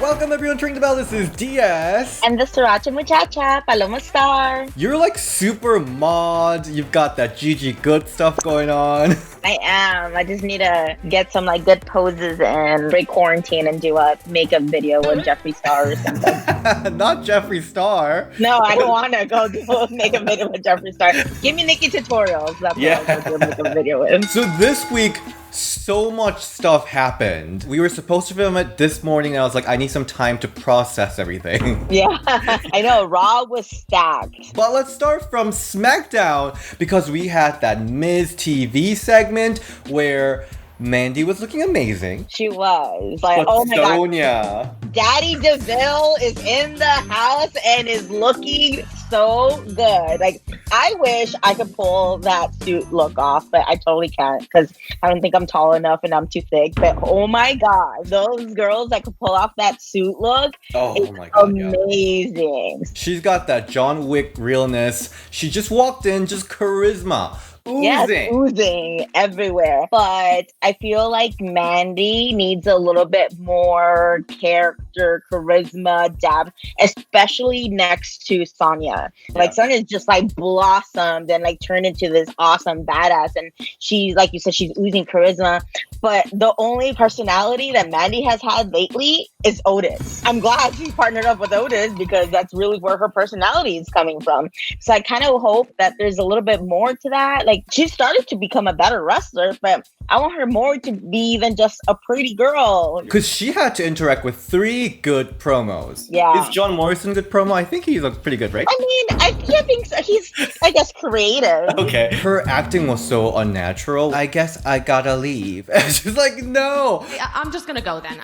Welcome everyone to Ring the Bell. This is DS. And the Sriracha Muchacha, Paloma Star. You're like super mod. You've got that GG good stuff going on. I am. I just need to get some like good poses and break quarantine and do a makeup video with Jeffree Star or something. Not Jeffree Star. No, I don't want to go do a makeup video with Jeffree Star. Give me Nikki tutorials. That's what I'll go do a makeup video with. So this week, so much stuff happened. We were supposed to film it this morning and I was like, I need some time to process everything. Yeah, I know. Raw was stacked. But let's start from SmackDown because we had that Miz TV segment where Mandy was looking amazing. She was. Like, But oh my Sonya. God. Daddy Deville is in the house and is looking so good. Like, I wish I could pull that suit look off, but I totally can't because I don't think I'm tall enough and I'm too thick. But oh my God, those girls that could pull off that suit look, Oh my God, amazing. yeah. She's got that John Wick realness. She just walked in, just charisma. Oozing. Yes, oozing everywhere. But I feel like Mandy needs a little bit more character, charisma, depth, especially next to Sonya. Like, Sonya's just like blossomed and like turned into this awesome badass. And she's, like you said, she's oozing charisma. But the only personality that Mandy has had lately is Otis. I'm glad she partnered up with Otis because that's really where her personality is coming from. So I kind of hope that there's a little bit more to that. Like, she started to become a better wrestler, but I want her more to be than just a pretty girl. Because she had to interact with 3 good promos. Yeah. Is John Morrison a good promo? I think he's pretty good, right? I mean, I think so. He's, I guess, creative. Okay. Her acting was so unnatural. I guess I gotta leave. She's like, no. I'm just gonna go then.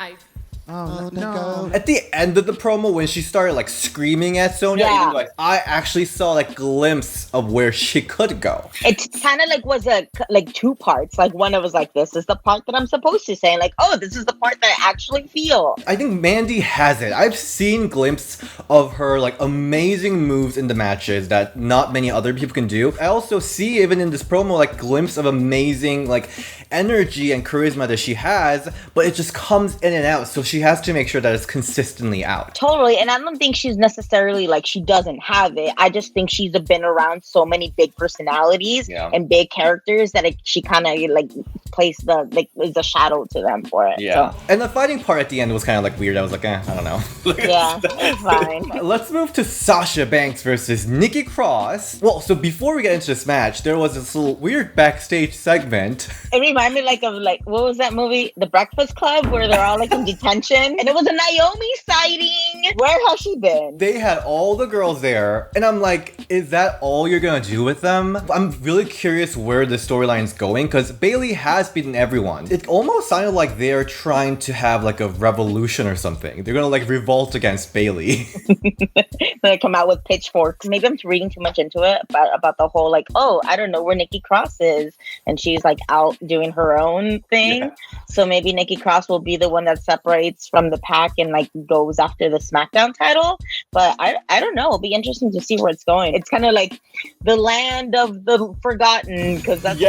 Oh, no. At the end of the promo, when she started like screaming at Sonya, Yeah. like, I actually saw like a glimpse of where she could go. It kind of like was like 2 parts. Like, one, it was like, this is the part that I'm supposed to say. And like, oh, this is the part that I actually feel. I think Mandy has it. I've seen glimpses of her like amazing moves in the matches that not many other people can do. I also see even in this promo like glimpse of amazing like energy and charisma that she has, but it just comes in and out. So she has to make sure that it's consistently out. Totally. And I don't think she's necessarily like she doesn't have it. I just think she's been around so many big personalities and big characters that she kind of like plays the like is a shadow to them for it. Yeah. So, And the fighting part at the end was kind of like weird. I was like, I don't know. yeah, it's fine. Let's move to Sasha Banks versus Nikki Cross. Well, so before we get into this match, there was this little weird backstage segment. It reminded me of what was that movie, The Breakfast Club, where they're all like in detention, and it was a Naomi sighting. Where has she been? They had all the girls there, and I'm like, is that all you're gonna do with them? I'm really curious where the storyline's going, because Bayley has beaten everyone. It almost sounded like they're trying to have like a revolution or something. They're gonna like revolt against Bayley. They come out with pitchforks. Maybe I'm reading too much into it about the whole like, oh, I don't know where Nikki Cross is, and she's like out doing her own thing. Yeah. So maybe Nikki Cross will be the one that separates from the pack and like goes after the SmackDown title. But I don't know. It'll be interesting to see where it's going. It's kind of like the land of the forgotten, because that's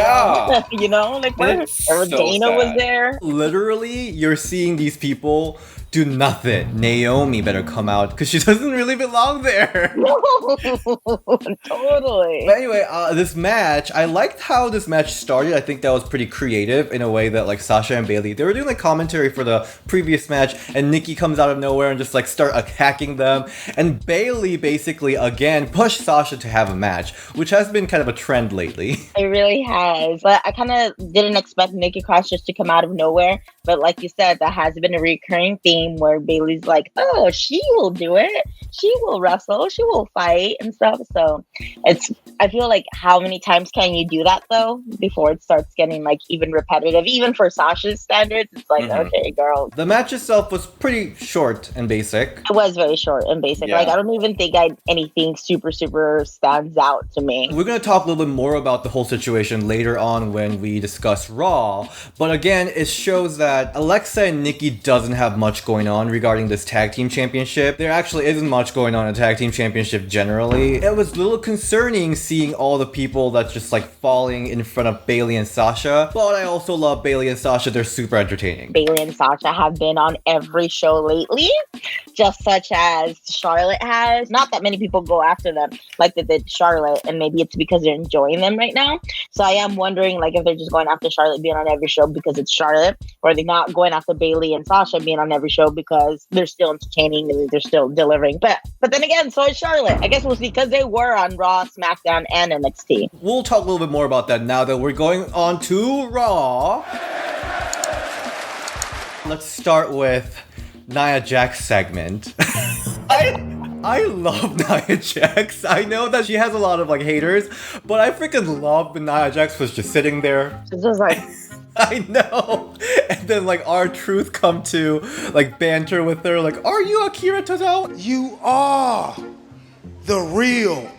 you know, like where So Dana was there. Literally, you're seeing these people do nothing. Naomi better come out because she doesn't really belong there. Totally. But anyway, this match, I liked how this match started. I think that was pretty creative in a way that like Sasha and Bayley, they were doing like commentary for the previous match, and Nikki comes out of nowhere and just like start attacking them. And Bayley basically again pushed Sasha to have a match, which has been kind of a trend lately. It really has. But I kind of didn't expect Nikki Cross just to come out of nowhere. But like you said, that has been a recurring theme where Bayley's like, oh, she will do it. She will wrestle. She will fight and stuff. So I feel like how many times can you do that though before it starts getting like even repetitive? Even for Sasha's standards, it's like, okay, girl. The match itself was pretty short and basic. It was very short and basic. Yeah. Like, I don't even think anything super stands out to me. We're going to talk a little bit more about the whole situation later on when we discuss Raw. But again, it shows that that Alexa and Nikki doesn't have much going on regarding this tag team championship. There actually isn't much going on in a tag team championship generally. It was a little concerning seeing all the people that's just like falling in front of Bayley and Sasha. But I also love Bayley and Sasha. They're super entertaining. Bayley and Sasha have been on every show lately, just such as Charlotte has. Not that many people go after them like they did Charlotte, and maybe it's because they're enjoying them right now. So I am wondering like if they're just going after Charlotte being on every show because it's Charlotte, or they're not going after Bayley and Sasha being on every show because they're still entertaining and they're still delivering. But then again, so is Charlotte. I guess we'll see because they were on Raw, SmackDown, and NXT. We'll talk a little bit more about that now that we're going on to Raw. Let's start with Nia Jax segment. I love Nia Jax. I know that she has a lot of like haters, but I freaking love when Nia Jax was just sitting there. It's just like I know. And then like R-Truth come to like banter with her, like, are you Akira Tozawa? You are the real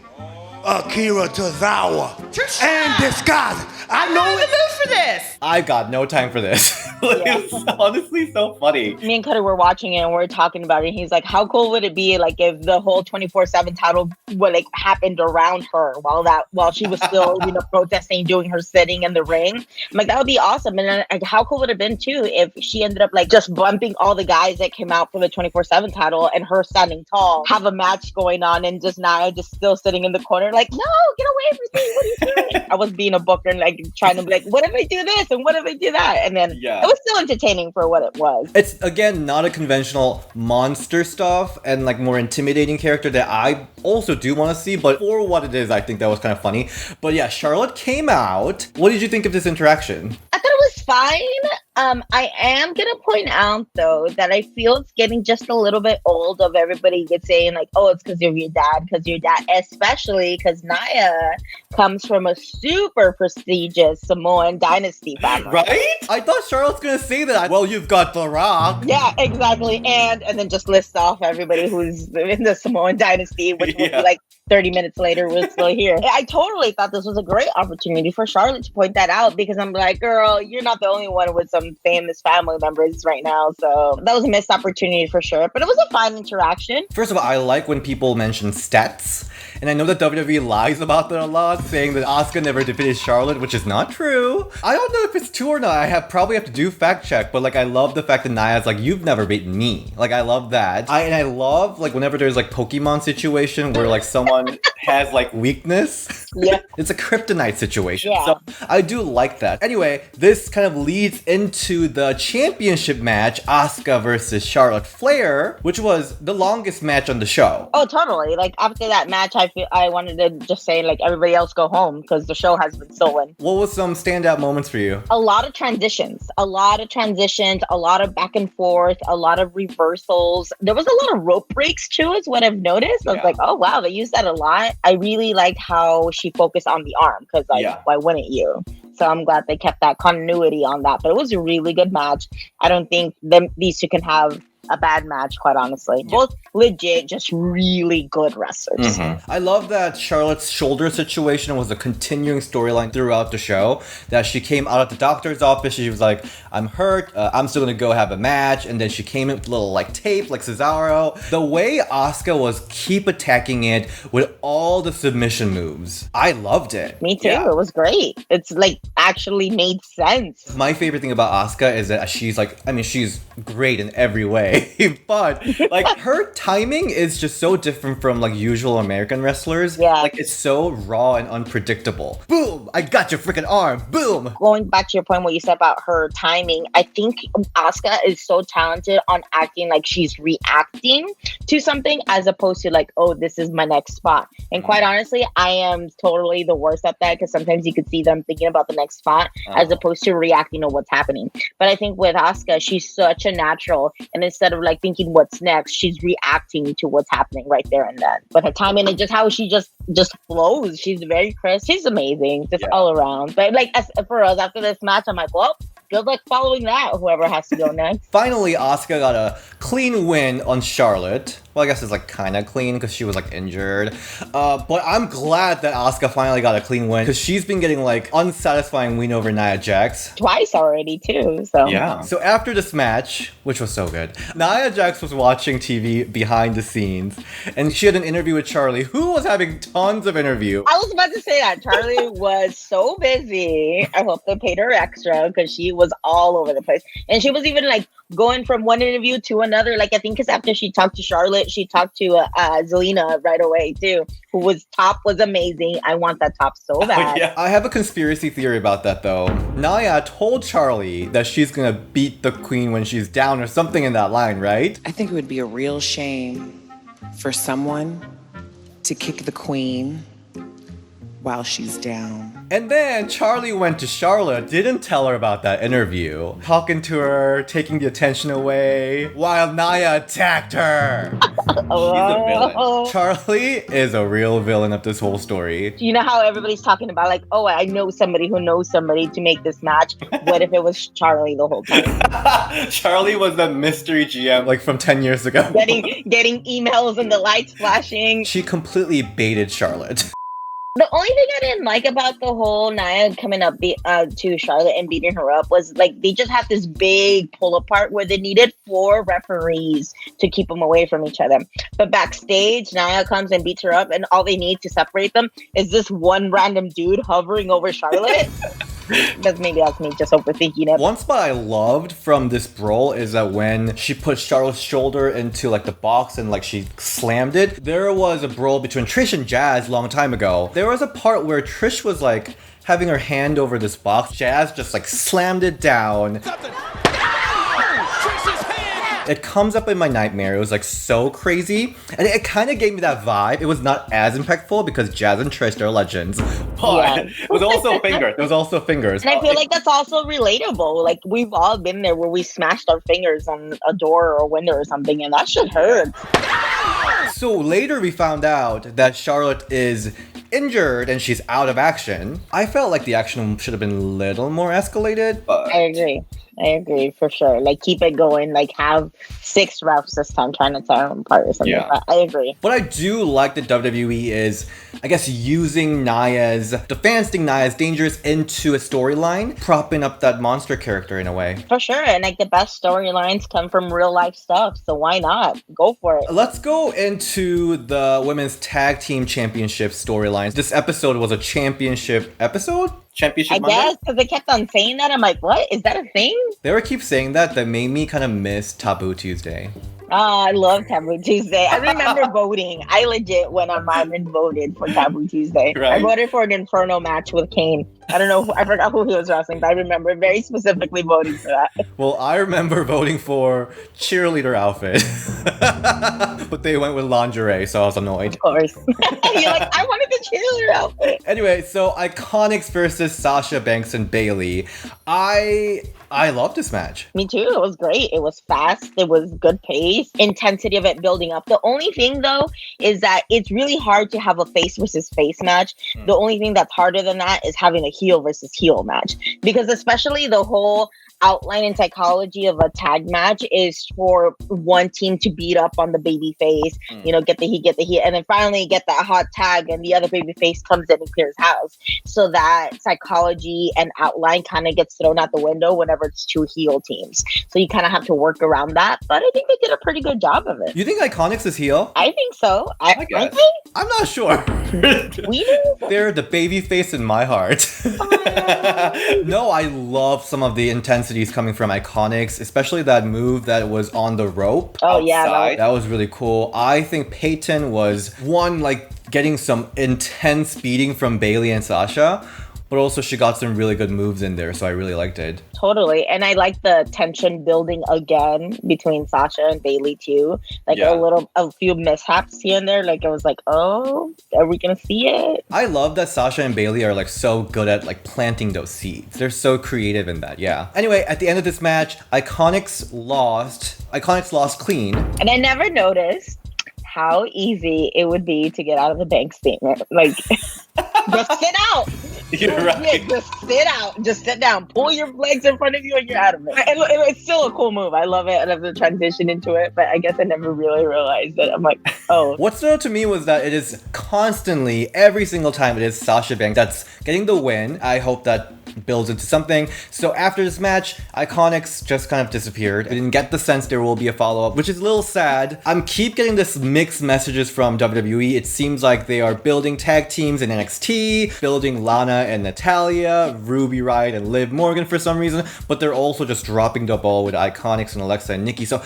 Akira Tozawa. And disguise. I know it. For this. I got no time for this. It's honestly so funny. me and Cutter were watching it and we're talking about it. And he's like, how cool would it be like if the whole 24/7 title would like happened around her while she was still protesting, doing her sitting in the ring? I'm like, that would be awesome. And then like, how cool would it have been too if she ended up like just bumping all the guys that came out for the 24/7 title and her standing tall, have a match going on, and just Nia just still sitting in the corner like, no, get away from me. What are you doing? I was being a booker and like trying to be like, what if I do this and what if I do that? And then it was still entertaining for what it was. It's again not a conventional monster stuff and like more intimidating character that I also do want to see, but for what it is, I think that was kind of funny. But yeah, Charlotte came out. What did you think of this interaction? I thought it was fine. I am gonna point out though that I feel it's getting just a little bit old of everybody gets saying like, oh, it's because of your dad, especially because Nia comes from a super prestigious Samoan dynasty family. Right? I thought Charlotte's gonna say that. Well, you've got The Rock. Yeah, exactly. And then just list off everybody who's in the Samoan dynasty, which will be like 30 minutes later, we're still here. I totally thought this was a great opportunity for Charlotte to point that out because I'm like, girl, you're not the only one with some famous family members right now. So that was a missed opportunity for sure. But it was a fine interaction. First of all, I like when people mention stats. And I know that WWE lies about that a lot, saying that Asuka never defeated Charlotte, which is not true. I don't know if it's true or not. I probably have to do fact check, but like I love the fact that Nia's like, you've never beaten me. Like I love that. I love like whenever there's like Pokemon situation where like someone has like weakness. Yeah. It's a kryptonite situation. Yeah. So I do like that. Anyway, this kind of leads into the championship match, Asuka versus Charlotte Flair, which was the longest match on the show. Oh, totally. Like after that match, I wanted to just say like everybody else go home because the show has been stolen. What was some standout moments for you? A lot of transitions, a lot of back and forth, a lot of reversals. There was a lot of rope breaks too, is what I've noticed. I was like, oh wow, they used that a lot. I really liked how she focused on the arm because why wouldn't you? So I'm glad they kept that continuity on that. But it was a really good match. I don't think these two can have a bad match, quite honestly. Both legit, just really good wrestlers. Mm-hmm. I love that Charlotte's shoulder situation was a continuing storyline throughout the show. That she came out of the doctor's office, she was like, I'm hurt, I'm still gonna go have a match. And then she came in with a little like tape, like Cesaro. The way Asuka was keep attacking it with all the submission moves, I loved it. Me too, It was great. It's like actually made sense. My favorite thing about Asuka is that she's like, I mean, she's great in every way. But like her timing is just so different from like usual American wrestlers. Yeah. Like it's so raw and unpredictable. Boom! I got your freaking arm. Boom! Going back to your point, what you said about her timing, I think Asuka is so talented on acting like she's reacting to something as opposed to like, oh, this is my next spot. And quite honestly, I am totally the worst at that because sometimes you could see them thinking about the next spot as opposed to reacting to what's happening. But I think with Asuka, she's such a natural, and instead of like thinking what's next, she's reacting to what's happening right there and then. But her timing and just how she just flows, she's very crisp. She's amazing, just all around. But like for us after this match, I'm like, well, good luck following that, whoever has to go next. Finally, Asuka got a clean win on Charlotte. Well, I guess it's like kind of clean because she was like injured. But I'm glad that Asuka finally got a clean win because she's been getting like unsatisfying win over Nia Jax. Twice already too, so. Yeah. So after this match, which was so good, Nia Jax was watching TV behind the scenes and she had an interview with Charlie, who was having tons of interview. I was about to say that. Charlie was so busy. I hope they paid her extra because she was all over the place. And she was even like going from one interview to another. Like, I think because after she talked to Charlotte, she talked to Zelina right away too, who was amazing. I want that top so bad. Yeah. I have a conspiracy theory about that though. Nia told Charlie that she's gonna beat the queen when she's down or something in that line, right? I think it would be a real shame for someone to kick the queen while she's down. And then Charlie went to Charlotte, didn't tell her about that interview, talking to her, taking the attention away, while Nia attacked her. She's a villain. Charlie is a real villain of this whole story. You know how everybody's talking about like, oh, I know somebody who knows somebody to make this match. What if it was Charlie the whole time? Charlie was the mystery GM like from 10 years ago. Getting emails and the lights flashing. She completely baited Charlotte. The only thing I didn't like about the whole Nia coming up to Charlotte and beating her up was like they just had this big pull apart where they needed 4 referees to keep them away from each other. But backstage, Nia comes and beats her up, and all they need to separate them is this one random dude hovering over Charlotte. Maybe that's me just overthinking it. One spot I loved from this brawl is that when she put Charlotte's shoulder into like the box and like she slammed it, there was a brawl between Trish and Jazz a long time ago. There was a part where Trish was like having her hand over this box. Jazz just like slammed it down. It comes up in my nightmare. It was like so crazy. And it kind of gave me that vibe. It was not as impactful because Jazz and Trish, they're legends. But it was also fingers. It was also fingers. And I feel like that's also relatable. Like we've all been there where we smashed our fingers on a door or a window or something, and that shit hurts. So later we found out that Charlotte is injured and she's out of action. I felt like the action should have been a little more escalated, but I agree for sure. Like keep it going. Like have 6 refs this time trying to tear them apart or something. Yeah. But I agree. What I do like that WWE is, I guess, using the fans think Nia's dangerous into a storyline, propping up that monster character in a way. For sure. And like the best storylines come from real life stuff. So why not? Go for it. Let's go into the Women's Tag Team Championship storylines. This episode was a championship episode? Championship I guess, because they kept on saying that. I'm like, what? Is that a thing? They were keep saying that made me kind of miss Taboo Tuesday. Oh, I love Taboo Tuesday. I remember voting. I legit went online and voted for Taboo Tuesday. Right? I voted for an Inferno match with Kane. I don't know. I forgot who he was wrestling, but I remember very specifically voting for that. Well, I remember voting for cheerleader outfit. But they went with lingerie, so I was annoyed. Of course. You're like, I wanted the cheerleader outfit. Anyway, so IIconics versus Sasha Banks and Bayley. I love this match. Me too. It was great. It was fast. It was good pace. Intensity of it building up. The only thing though is that it's really hard to have a face versus face match. The only thing that's harder than that is having a heel versus heel match. Because especially the whole outline and psychology of a tag match is for one team to beat up on the baby face, get the heat, and then finally get that hot tag and the other baby face comes in and clears house. So that psychology and outline kind of gets thrown out the window whenever it's 2 heel teams. So you kind of have to work around that, but I think they did a pretty good job of it. You think IIconics is heel? I think so. I guess. I'm not sure. They're the baby face in my heart. No, I love some of the intensities coming from IIconics, especially that move that was on the rope. Oh, outside. yeah. That was really cool. I think Peyton was getting some intense beating from Bayley and Sasha, but also she got some really good moves in there, so I really liked it. Totally. And I like the tension building again between Sasha and Bayley too. A few mishaps here and there. Like I was like, oh, are we gonna see it? I love that Sasha and Bayley are so good at planting those seeds. They're so creative in that, yeah. Anyway, at the end of this match, IIconics lost clean. And I never noticed how easy it would be to get out of the bank statement. Like, just sit out. You're right. Yeah, just sit down, pull your legs in front of you, and you're out of it. And it's still a cool move. I love it. I love the transition into it, but I guess I never really realized it. I'm like, oh. What stood out to me was that it is constantly, every single time, it is Sasha Banks that's getting the win. I hope that builds into something. So after this match, IIconics just kind of disappeared. I didn't get the sense there will be a follow-up, which is a little sad. I'm keep getting this mixed messages from WWE. It seems like they are building tag teams in NXT, building Lana and Natalya, Ruby Riott and Liv Morgan for some reason, but they're also just dropping the ball with IIconics and Alexa and Nikki. So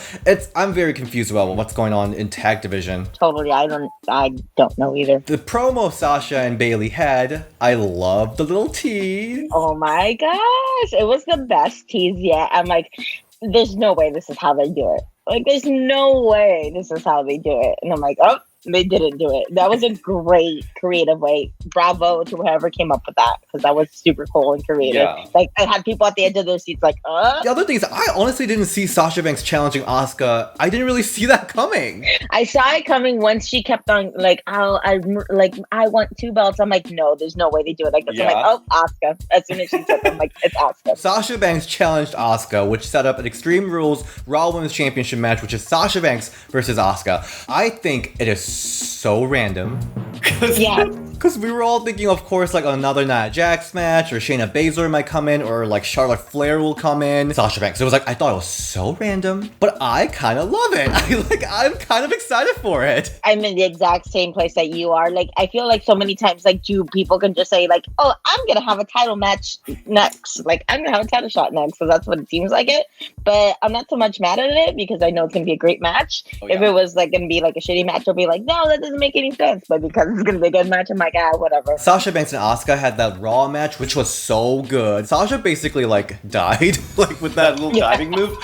I'm very confused about what's going on in tag division. Totally, I don't know either. The promo Sasha and Bayley had, I love the little tease. Oh my gosh, it was the best tease yet. I'm like, there's no way this is how they do it. Like, there's no way this is how they do it. And I'm like, oh, they didn't do it. That was a great creative way. Bravo to whoever came up with that, because that was super cool and creative. Yeah. Like, I had people at the edge of their seats like, The other thing is, I honestly didn't see Sasha Banks challenging Asuka. I didn't really see that coming. I saw it coming once she kept on like, I want 2 belts. I'm like, no, there's no way they do it like this. Yeah. I'm like, oh, Asuka. As soon as she said that, I'm like, it's Asuka. Sasha Banks challenged Asuka, which set up an Extreme Rules Raw Women's Championship match, which is Sasha Banks versus Asuka. I think it is so random. Yeah. Because we were all thinking, of course, like another Nia Jax match, or Shayna Baszler might come in, or like Charlotte Flair will come in. Sasha Banks. It was like, I thought it was so random, but I kind of love it. I'm kind of excited for it. I'm in the exact same place that you are. Like, I feel like so many times, like, people can just say, like, oh, I'm going to have a title match next. Like, I'm going to have a title shot next, because that's what it seems like it. But I'm not so much mad at it, because I know it's going to be a great match. If it was, like, going to be, like, a shitty match, I'll be like, no, that doesn't make any sense. But because it's going to be a good match, I'm like, whatever. Sasha Banks and Asuka had that Raw match, which was so good. Sasha basically, like, died, like, with that little diving move.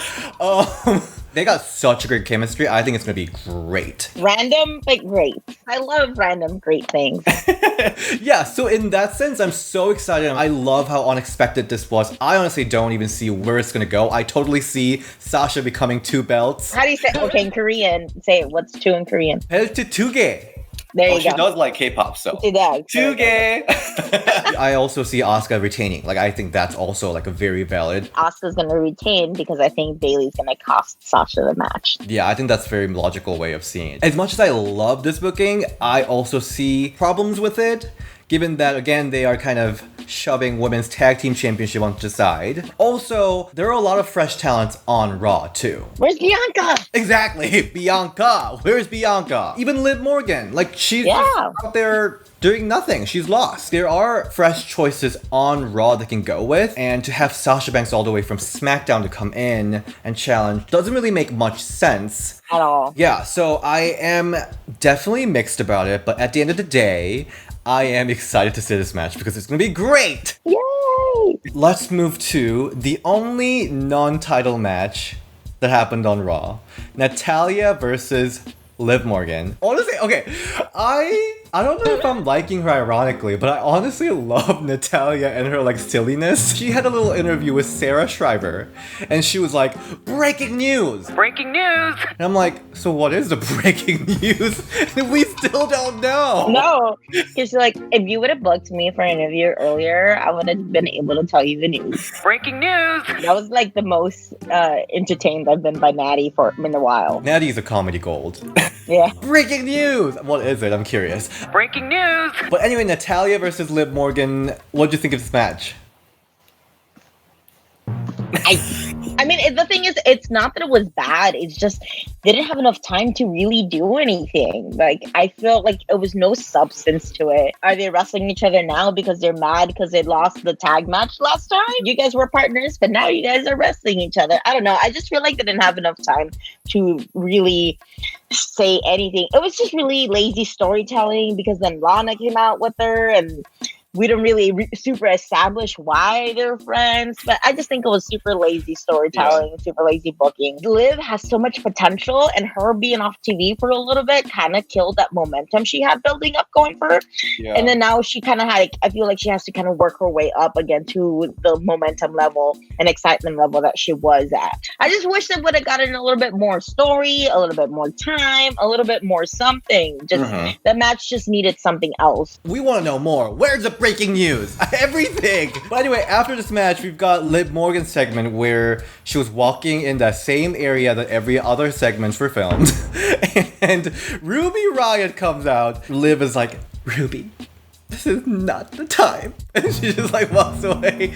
They got such a great chemistry. I think it's gonna be great. Random, but great. I love random, great things. Yeah, so in that sense, I'm so excited. I love how unexpected this was. I honestly don't even see where it's gonna go. I totally see Sasha becoming 2 belts. How do you say, okay, in Korean, say it. What's 2 in Korean? Hell to 2개. There you She go. does like K-pop, so. She does. 2개. I also see Asuka retaining. Like, I think that's also like a very valid. Asuka's going to retain because I think Bayley's going to cost Sasha the match. Yeah, I think that's a very logical way of seeing it. As much as I love this booking, I also see problems with it, given that, again, they are kind of shoving women's tag team championship onto the side. Also, there are a lot of fresh talents on Raw, too. Where's Bianca? Exactly, Bianca. Where's Bianca? Even Liv Morgan. Like, she's just out there doing nothing. She's lost. There are fresh choices on Raw they can go with, and to have Sasha Banks all the way from SmackDown to come in and challenge doesn't really make much sense. At all. Yeah, so I am definitely mixed about it, but at the end of the day, I am excited to see this match because it's going to be great! Yay! Let's move to the only non-title match that happened on Raw. Natalya versus Liv Morgan. Honestly, okay, I don't know if I'm liking her ironically, but I honestly love Natalya and her like silliness. She had a little interview with Sarah Schreiber, and she was like, breaking news! Breaking news! And I'm like, so what is the breaking news? We still don't know! No, because like, if you would have booked me for an interview earlier, I would have been able to tell you the news. Breaking news! That was like the most entertained I've been by Natty in a while. Natty's a comedy gold. Yeah. Breaking news! What is it? I'm curious. Breaking news! But anyway, Natalya versus Liv Morgan, what do you think of this match? I mean, the thing is, it's not that it was bad. It's just they didn't have enough time to really do anything. Like, I feel like it was no substance to it. Are they wrestling each other now because they're mad because they lost the tag match last time? You guys were partners, but now you guys are wrestling each other. I don't know. I just feel like they didn't have enough time to really say anything. It was just really lazy storytelling because then Lana came out with her and we don't really super establish why they're friends, but I just think it was super lazy storytelling, super lazy booking. Liv has so much potential, and her being off TV for a little bit kind of killed that momentum she had building up going for her. Yeah. And then now she kind of had, I feel like she has to kind of work her way up again to the momentum level and excitement level that she was at. I just wish they would have gotten a little bit more story, a little bit more time, a little bit more something. Just the match just needed something else. We want to know more. Where's the breaking news. Everything. But anyway, after this match, we've got Liv Morgan's segment where she was walking in the same area that every other segments were filmed. And Ruby Riott comes out. Liv is like, Ruby, this is not the time. And she just like walks away.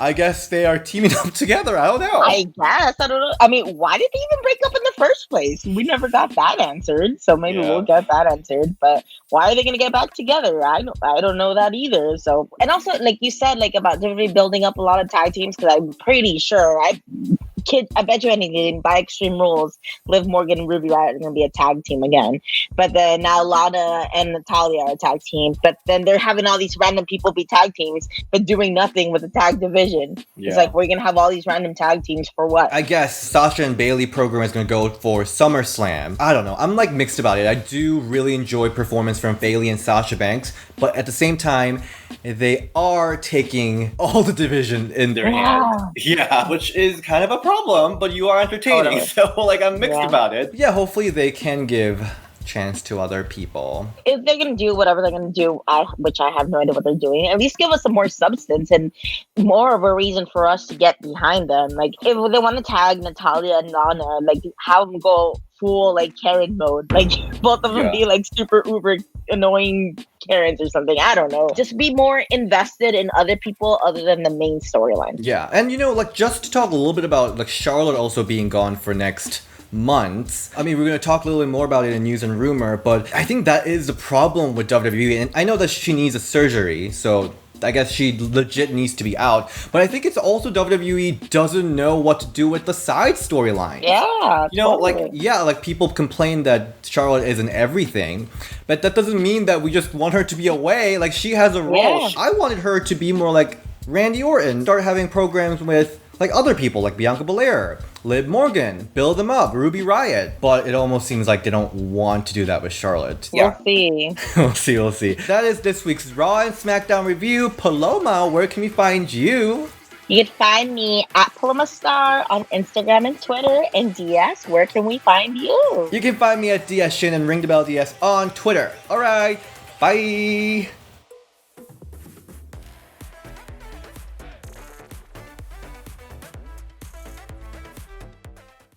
I guess they are teaming up together. I don't know. I guess. I don't know. I mean, why did they even break up in the first place? We never got that answered. So maybe we'll get that answered. But why are they going to get back together? I don't know that either. So, and also, like you said, like about WWE building up a lot of tag teams, because I'm pretty sure I bet you anything, by Extreme Rules, Liv Morgan and Ruby Riott are going to be a tag team again. But then now Lana and Natalya are a tag team. But then they're having all these random people be tag teams, but doing nothing with the tag division. Yeah. It's like, we're going to have all these random tag teams for what? I guess Sasha and Bayley program is going to go for SummerSlam. I don't know. I'm like mixed about it. I do really enjoy performance from Bayley and Sasha Banks, but at the same time, they are taking all the division in their hands. Yeah, which is kind of a problem, but you are entertaining. Totally. So like I'm mixed about it. Yeah, hopefully they can give chance to other people. If they're going to do whatever they're going to do, which I have no idea what they're doing, at least give us some more substance and more of a reason for us to get behind them. Like, if they want to tag Natalya and Lana, like, have them go full, like, Karen mode. Like, both of them be, like, super uber annoying Karens or something. I don't know. Just be more invested in other people other than the main storyline. Yeah, and, you know, like, just to talk a little bit about, like, Charlotte also being gone for next months. I mean, we're going to talk a little bit more about it in news and rumor, but I think that is the problem with WWE. And I know that she needs a surgery, so I guess she legit needs to be out. But I think it's also WWE doesn't know what to do with the side storyline. Yeah, you know, like people complain that Charlotte isn't everything, but that doesn't mean that we just want her to be away. Like, she has a role. Yeah. I wanted her to be more like Randy Orton, start having programs with like other people like Bianca Belair, Liv Morgan, build them up, Ruby Riott. But it almost seems like they don't want to do that with Charlotte. We'll see. We'll see. That is this week's Raw and SmackDown review. Paloma, where can we find you? You can find me at Paloma Star on Instagram and Twitter. And DS, where can we find you? You can find me at DS Shin and Ring the Bell DS on Twitter. All right, bye.